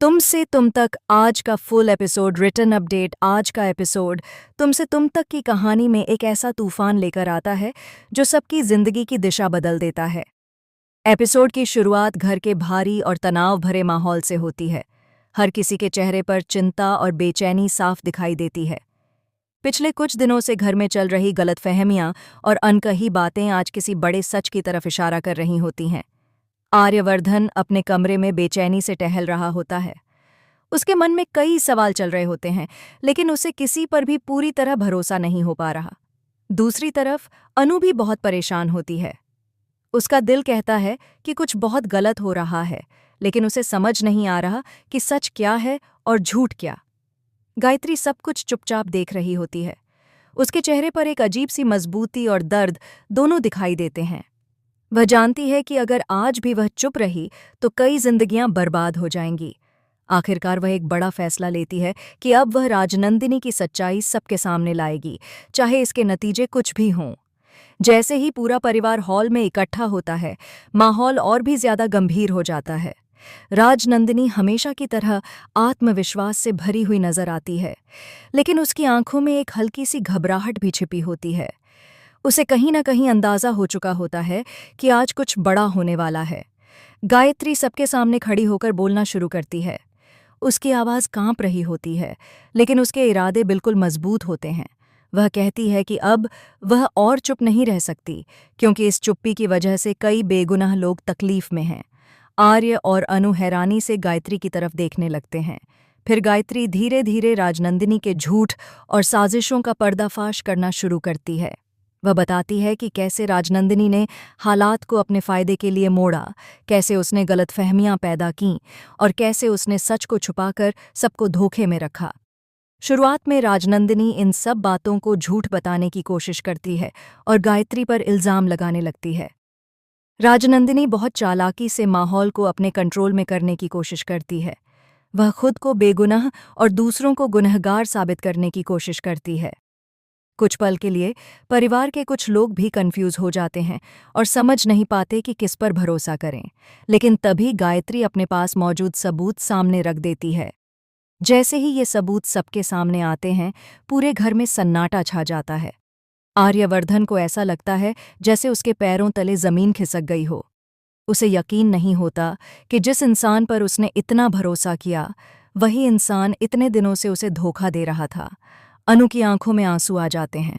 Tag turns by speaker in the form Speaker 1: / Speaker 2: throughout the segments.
Speaker 1: तुमसे तुम तक आज का फुल एपिसोड रिटन अपडेट। आज का एपिसोड तुमसे तुम तक की कहानी में एक ऐसा तूफान लेकर आता है जो सबकी जिंदगी की दिशा बदल देता है। एपिसोड की शुरुआत घर के भारी और तनाव भरे माहौल से होती है। हर किसी के चेहरे पर चिंता और बेचैनी साफ दिखाई देती है। पिछले कुछ दिनों से घर में चल रही गलतफहमियां और अनकही बातें आज किसी बड़े सच की तरफ इशारा कर रही होती हैं। आर्यवर्धन अपने कमरे में बेचैनी से टहल रहा होता है। उसके मन में कई सवाल चल रहे होते हैं, लेकिन उसे किसी पर भी पूरी तरह भरोसा नहीं हो पा रहा। दूसरी तरफ अनु भी बहुत परेशान होती है। उसका दिल कहता है कि कुछ बहुत गलत हो रहा है, लेकिन उसे समझ नहीं आ रहा कि सच क्या है और झूठ क्या। गायत्री सब कुछ चुपचाप देख रही होती है। उसके चेहरे पर एक अजीब सी मजबूती और दर्द दोनों दिखाई देते हैं। वह जानती है कि अगर आज भी वह चुप रही तो कई जिंदगियां बर्बाद हो जाएंगी। आखिरकार वह एक बड़ा फैसला लेती है कि अब वह राजनंदिनी की सच्चाई सबके सामने लाएगी, चाहे इसके नतीजे कुछ भी हों। जैसे ही पूरा परिवार हॉल में इकट्ठा होता है, माहौल और भी ज्यादा गंभीर हो जाता है। राजनंदिनी हमेशा की तरह आत्मविश्वास से भरी हुई नजर आती है, लेकिन उसकी आंखों में एक हल्की सी घबराहट भी छिपी होती है। उसे कहीं न कहीं अंदाजा हो चुका होता है कि आज कुछ बड़ा होने वाला है। गायत्री सबके सामने खड़ी होकर बोलना शुरू करती है। उसकी आवाज़ कांप रही होती है, लेकिन उसके इरादे बिल्कुल मजबूत होते हैं। वह कहती है कि अब वह और चुप नहीं रह सकती, क्योंकि इस चुप्पी की वजह से कई बेगुनाह लोग तकलीफ में हैं। आर्य और अनु हैरानी से गायत्री की तरफ देखने लगते हैं। फिर गायत्री धीरे धीरे राजनंदिनी के झूठ और साजिशों का पर्दाफाश करना शुरू करती है। वह बताती है कि कैसे राजनंदिनी ने हालात को अपने फायदे के लिए मोड़ा, कैसे उसने गलतफहमियां पैदा कीं और कैसे उसने सच को छुपाकर सबको धोखे में रखा। शुरुआत में राजनंदिनी इन सब बातों को झूठ बताने की कोशिश करती है और गायत्री पर इल्जाम लगाने लगती है। राजनंदिनी बहुत चालाकी से माहौल को अपने कंट्रोल में करने की कोशिश करती है। वह खुद को बेगुनाह और दूसरों को गुनहगार साबित करने की कोशिश करती है। कुछ पल के लिए परिवार के कुछ लोग भी कंफ्यूज हो जाते हैं और समझ नहीं पाते कि किस पर भरोसा करें, लेकिन तभी गायत्री अपने पास मौजूद सबूत सामने रख देती है। जैसे ही ये सबूत सबके सामने आते हैं, पूरे घर में सन्नाटा छा जाता है। आर्यवर्धन को ऐसा लगता है जैसे उसके पैरों तले जमीन खिसक गई हो। उसे यकीन नहीं होता कि जिस इंसान पर उसने इतना भरोसा किया, वही इंसान इतने दिनों से उसे धोखा दे रहा था। अनु की आंखों में आंसू आ जाते हैं।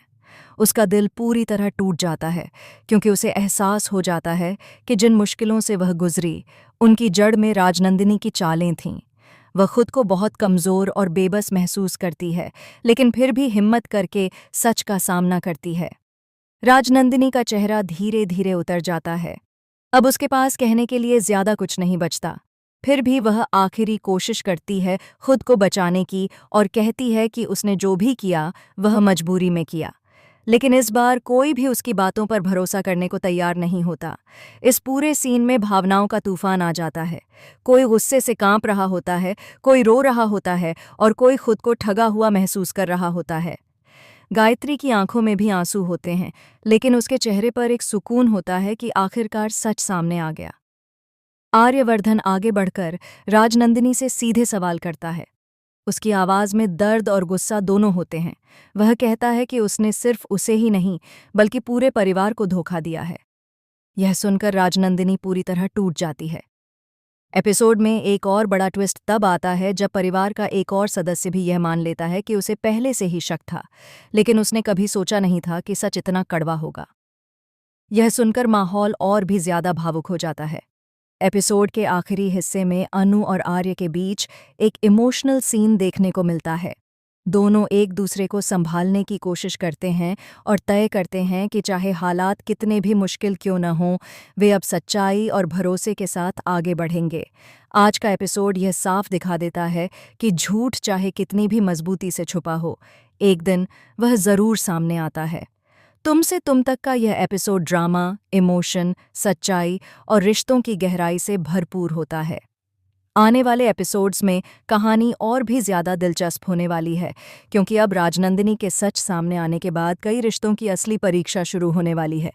Speaker 1: उसका दिल पूरी तरह टूट जाता है, क्योंकि उसे एहसास हो जाता है कि जिन मुश्किलों से वह गुजरी, उनकी जड़ में राजनंदिनी की चालें थीं। वह खुद को बहुत कमज़ोर और बेबस महसूस करती है, लेकिन फिर भी हिम्मत करके सच का सामना करती है। राजनंदिनी का चेहरा धीरे धीरे उतर जाता है। अब उसके पास कहने के लिए ज्यादा कुछ नहीं बचता। फिर भी वह आखिरी कोशिश करती है खुद को बचाने की और कहती है कि उसने जो भी किया वह मजबूरी में किया। लेकिन इस बार कोई भी उसकी बातों पर भरोसा करने को तैयार नहीं होता। इस पूरे सीन में भावनाओं का तूफान आ जाता है। कोई गुस्से से कांप रहा होता है, कोई रो रहा होता है और कोई खुद को ठगा हुआ महसूस कर रहा होता है। गायत्री की आंखों में भी आंसू होते हैं, लेकिन उसके चेहरे पर एक सुकून होता है कि आखिरकार सच सामने आ गया। आर्यवर्धन आगे बढ़कर राजनंदिनी से सीधे सवाल करता है। उसकी आवाज़ में दर्द और गुस्सा दोनों होते हैं। वह कहता है कि उसने सिर्फ उसे ही नहीं, बल्कि पूरे परिवार को धोखा दिया है। यह सुनकर राजनंदिनी पूरी तरह टूट जाती है। एपिसोड में एक और बड़ा ट्विस्ट तब आता है जब परिवार का एक और सदस्य भी यह मान लेता है कि उसे पहले से ही शक था, लेकिन उसने कभी सोचा नहीं था कि सच इतना कड़वा होगा। यह सुनकर माहौल और भी ज्यादा भावुक हो जाता है। एपिसोड के आखिरी हिस्से में अनु और आर्य के बीच एक इमोशनल सीन देखने को मिलता है। दोनों एक दूसरे को संभालने की कोशिश करते हैं और तय करते हैं कि चाहे हालात कितने भी मुश्किल क्यों न हों, वे अब सच्चाई और भरोसे के साथ आगे बढ़ेंगे। आज का एपिसोड यह साफ दिखा देता है कि झूठ चाहे कितनी भी मजबूती से छुपा हो, एक दिन वह ज़रूर सामने आता है। तुमसे तुम तक का यह एपिसोड ड्रामा, इमोशन, सच्चाई और रिश्तों की गहराई से भरपूर होता है। आने वाले एपिसोड्स में कहानी और भी ज्यादा दिलचस्प होने वाली है, क्योंकि अब राजनंदिनी के सच सामने आने के बाद कई रिश्तों की असली परीक्षा शुरू होने वाली है।